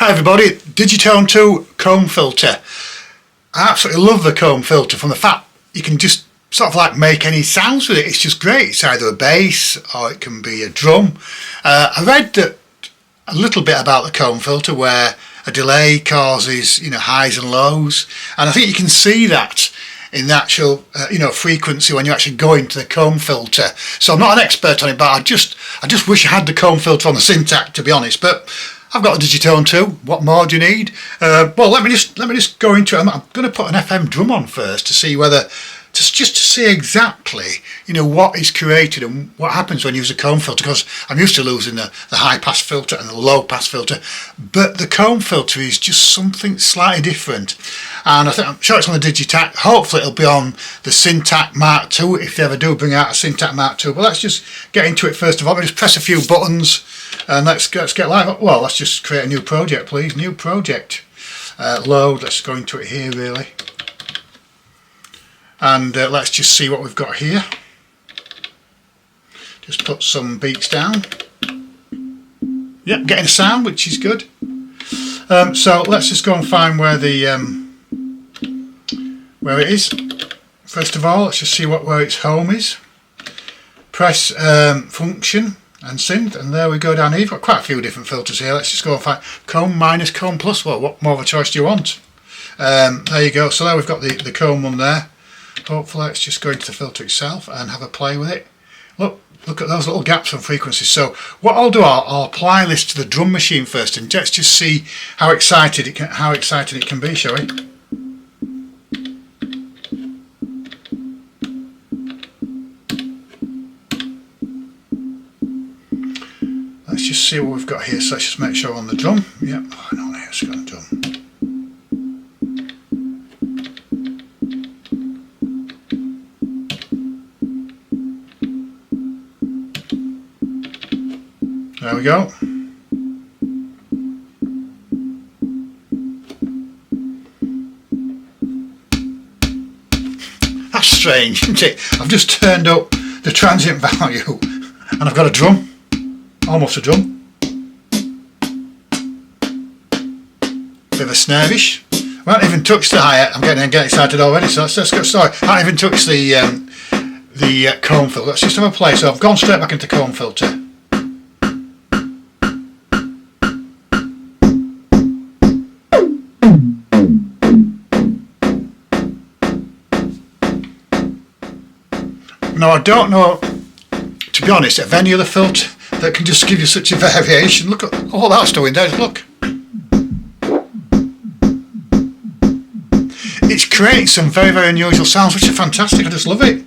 Hi everybody, Digitone 2 comb filter. I absolutely love the comb filter from the fact you can just sort of like make any sounds with it. It's just great. It's either a bass or it can be a drum. I read that a little bit about the comb filter where a delay causes highs and lows, and I think you can see that in the actual frequency when you actually go into the comb filter. So I'm not an expert on it, but I just wish I had the comb filter on the Syntac, to be honest. But I've got a Digitone 2. What more do you need? Well, let me just go into it. I'm going to put an FM drum on first to see whether just to see exactly what is created and what happens when you use a comb filter, because I'm used to losing the high pass filter and the low pass filter, but the comb filter is just something slightly different, and I'm sure it's on the Digitac. Hopefully it'll be on the Syntac Mark II if they ever do bring out a Syntac Mark II. But let's just get into it first of all. Let me just press a few buttons and let's get live. Well, let's just create a new project, please. New project. Load. Let's go into it here really. And let's just see what we've got here. Just put some beats down. Yep, getting a sound, which is good. So let's just go and find where it is. First of all, let's just see where its home is. Press function and synth, and there we go down here. You've got quite a few different filters here. Let's just go and find comb minus comb plus. Well, what more of a choice do you want? There you go. So there we've got the comb one there. Hopefully let's just go into the filter itself and have a play with it. Look at those little gaps and frequencies. So what I'll do, I'll apply this to the drum machine first, and let's just see how excited it can be, shall we? Let's just see what we've got here. So let's just make sure we're on the drum. Yep. Oh no, let's go on the drum. There we go. That's strange, isn't it? I've just turned up the transient value and I've got a drum. Almost a drum. Bit of a snarish. I haven't even touched the hi-hat. I'm getting excited already, so let's get started. I haven't even touched the comb filter. Let's just have a play. So I've gone straight back into comb filter. Now I don't know, to be honest, of any other filter that can just give you such a variation. Look at all that's doing there, look. It's creating some very, very unusual sounds, which are fantastic. I just love it.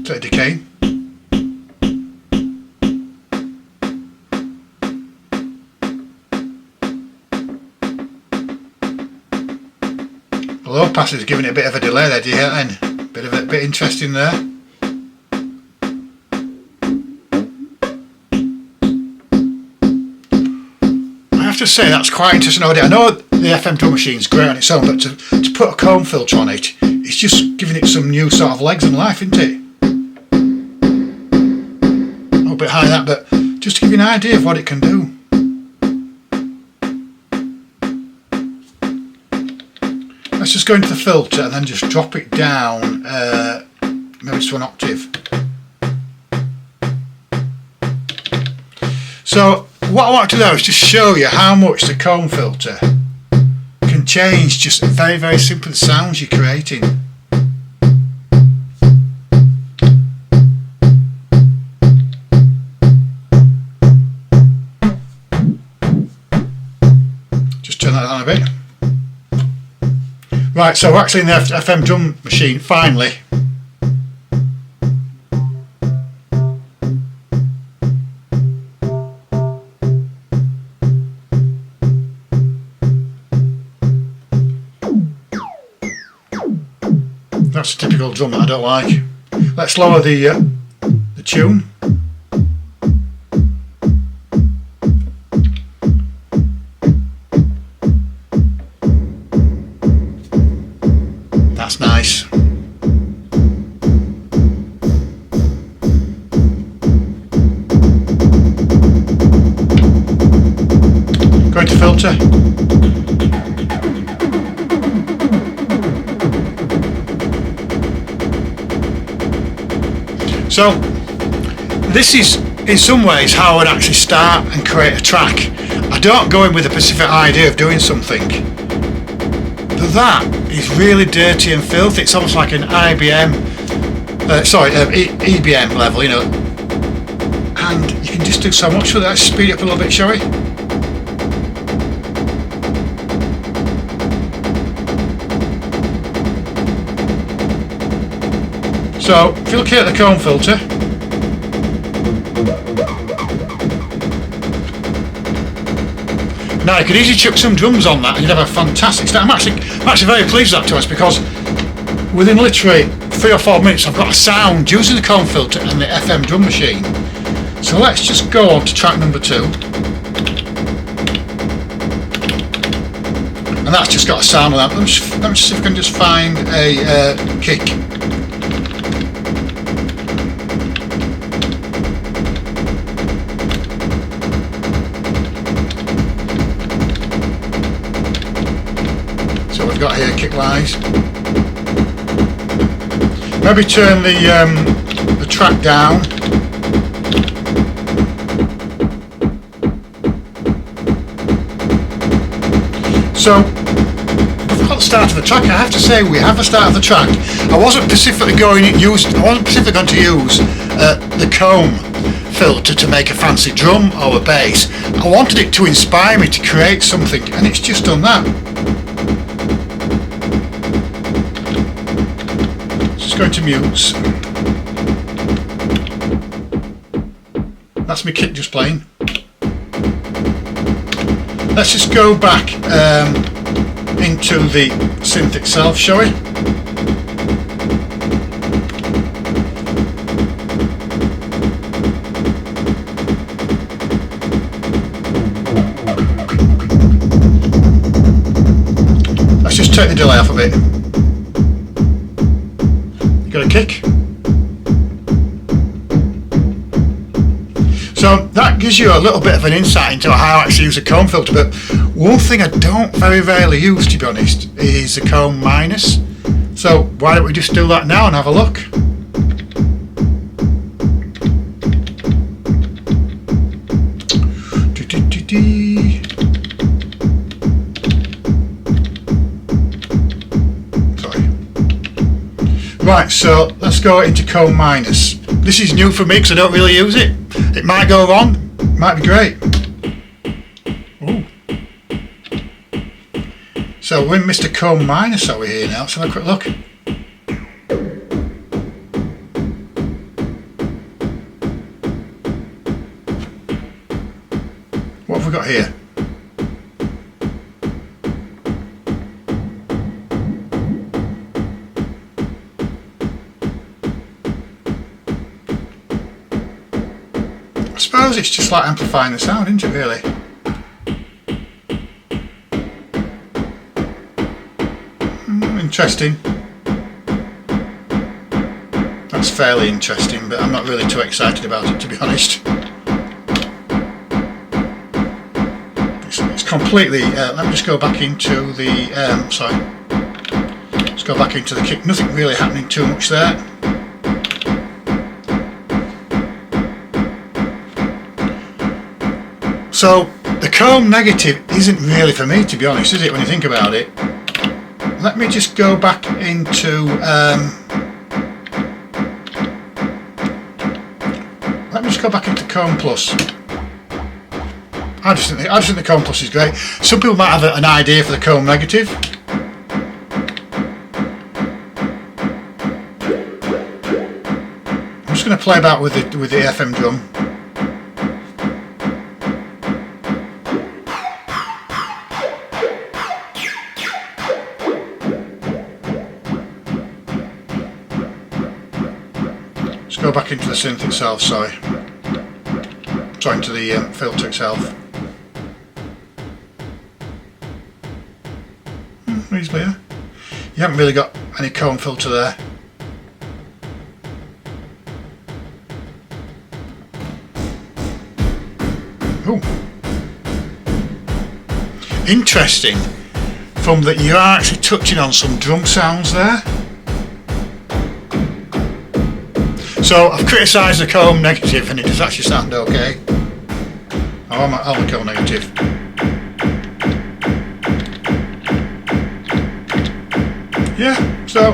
Bit of decay. The low pass is giving it a bit of a delay there, do you hear that then? Bit interesting there. I have to say that's quite interesting already. I know the FM drum machine is great on its own, but to put a comb filter on it, it's just giving it some new sort of legs and life, isn't it? A little bit high that, but just to give you an idea of what it can do. Let's just go into the filter and then just drop it down, maybe to an octave. So what I want to do is just show you how much the comb filter can change just very, very simply the sounds you're creating. Just turn that down a bit. Right, so we're actually in the FM drum machine, finally. That's a typical drum that I don't like. Let's lower the tune. That's nice. filter. So this is in some ways how I would actually start and create a track. I don't go in with a specific idea of doing something. But that is really dirty and filthy. It's almost like an EBM level, you know. And you can just do so much with that. Speed it up a little bit, shall we? So, if you look here at the comb filter, now you could easily chuck some drums on that and you'd have a fantastic start. I'm actually very pleased with that, to us, because within literally 3 or 4 minutes I've got a sound using the comb filter and the FM drum machine. So let's just go on to track number 2. And that's just got a sound on that. Let me just see if I can just find a kick. So we've got here kick wise. Maybe turn the track down. So we've got the start of the track. I have to say we have the start of the track. I wasn't specifically going to use the comb filter to make a fancy drum or a bass. I wanted it to inspire me to create something, and it's just done that. Just going to mutes. That's my kit just playing. Let's just go back into the synth itself, shall we? Let's just take the delay off a bit. You got a kick? So that gives you a little bit of an insight into how I actually use a comb filter, but one thing I don't very rarely use, to be honest, is the comb minus. So why don't we just do that now and have a look? Sorry. Right, so let's go into comb minus. This is new for me because I don't really use it. It might go wrong, it might be great. Ooh. So we're in Mr. Comb Minus over here now, let's have a quick look. What have we got here? I suppose it's just like amplifying the sound, isn't it, really? Interesting. That's fairly interesting, but I'm not really too excited about it, to be honest. It's completely... let me just go back into the... sorry. Let's go back into the kick. Nothing really happening too much there. So the comb negative isn't really for me, to be honest, is it, when you think about it? Let me just go back into comb plus. I just think the comb plus is great. Some people might have an idea for the comb negative. I'm just going to play about with the FM drum. Go back into the synth itself, sorry into the filter itself. Reasonably, yeah. You haven't really got any comb filter there. Ooh. interesting from that you are actually touching on some drum sounds there. So I've criticised the comb negative and it does actually sound okay. Oh, I'm a comb negative. Yeah, so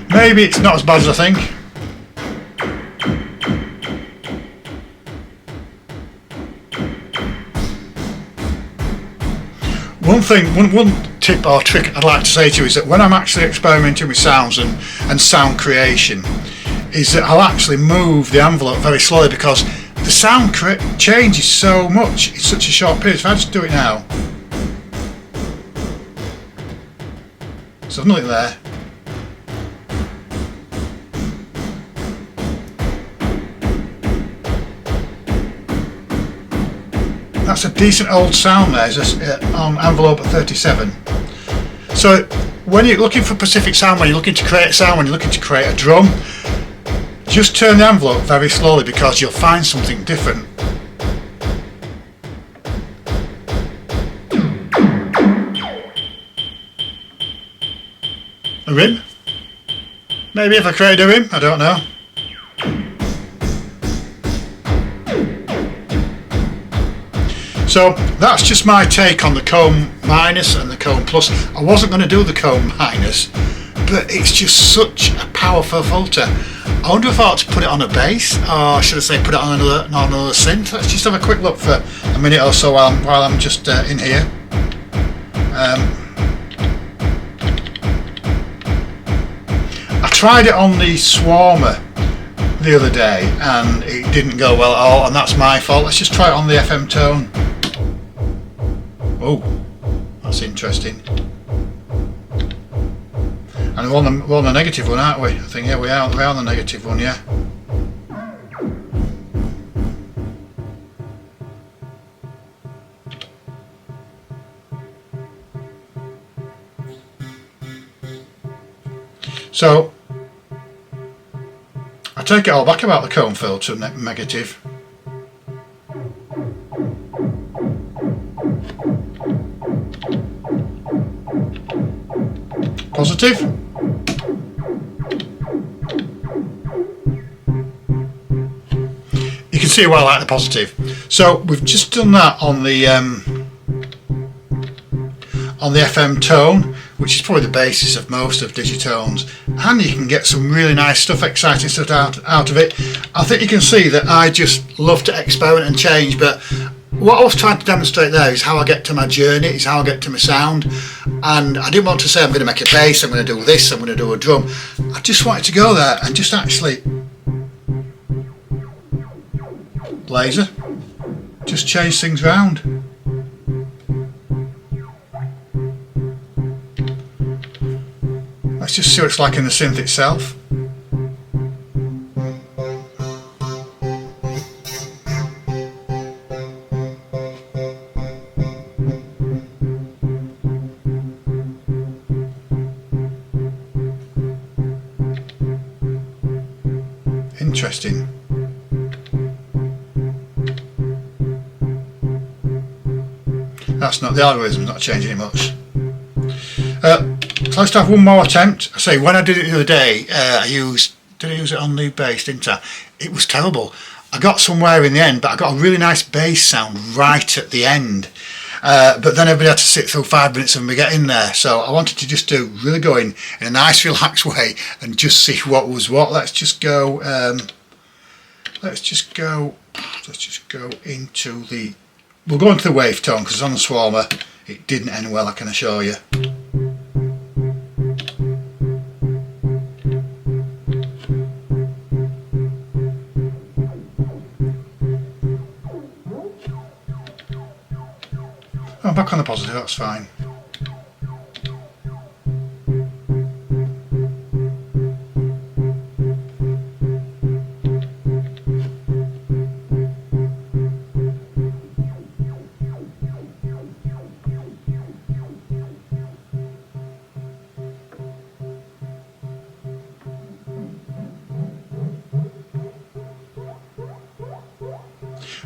maybe it's not as bad as I think. One tip or trick I'd like to say to you is that when I'm actually experimenting with sounds and sound creation, is that I'll actually move the envelope very slowly because the sound changes so much in such a short period. If I just do it now, so there's nothing there. That's a decent old sound there, just on envelope at 37. So when you're looking for specific sound, when you're looking to create a sound, when you're looking to create a drum, just turn the envelope very slowly because you'll find something different. A rim? Maybe if I created a rim, I don't know. So that's just my take on the comb minus and the comb plus. I wasn't going to do the comb minus, but it's just such a powerful filter. I wonder if I ought to put it on a bass, or should I say put it on another synth. Let's just have a quick look for a minute or so while I'm just in here. I tried it on the Swarmer the other day and it didn't go well at all, and that's my fault. Let's just try it on the FM tone. Oh, that's interesting. And we're on the negative one, aren't we? I think, yeah, we are on the negative one, yeah. So, I take it all back about the comb filter negative. Positive. You can see why I like the positive. So we've just done that on the FM tone, which is probably the basis of most of Digitones, and you can get some really nice stuff, exciting stuff out of it. I think you can see that I just love to experiment and change, but what I was trying to demonstrate there is how I get to my journey, is how I get to my sound. And I didn't want to say I'm going to make a bass, I'm going to do this, I'm going to do a drum. I just wanted to go there and just actually laser, just change things around. Let's just see what it's like in the synth itself. Interesting. That's not, the algorithm's not changing it much. So let's have one more attempt. I say, when I did it the other day, did I use it on the bass, didn't I? It was terrible. I got somewhere in the end, but I got a really nice bass sound right at the end. But then everybody had to sit through 5 minutes of me getting there. So I wanted to just really go in a nice, relaxed way and just see what was what. Let's just go into the. We'll go into the wave tone because on the Swarmer it didn't end well, I can assure you. Oh, back on the positive, that's fine.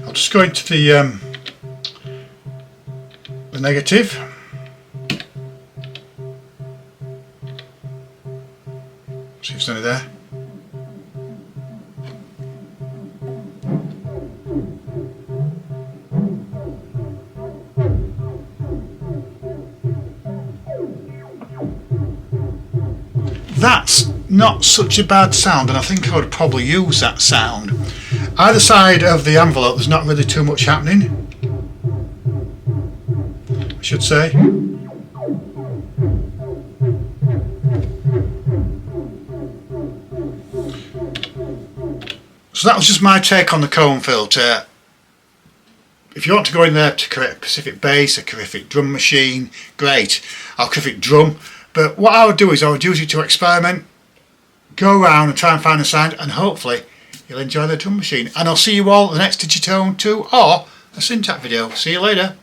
I'll just go into the negative. See if there's any there. That's not such a bad sound, and I think I would probably use that sound. Either side of the envelope there's not really too much happening, I should say. So that was just my take on the comb filter. If you want to go in there to create a specific bass, a terrific drum machine, great, or a terrific drum. But what I would do is I would use it to experiment, go around and try and find a sound, and hopefully you'll enjoy the drum machine. And I'll see you all at the next Digitone 2 or a Syntax video. See you later.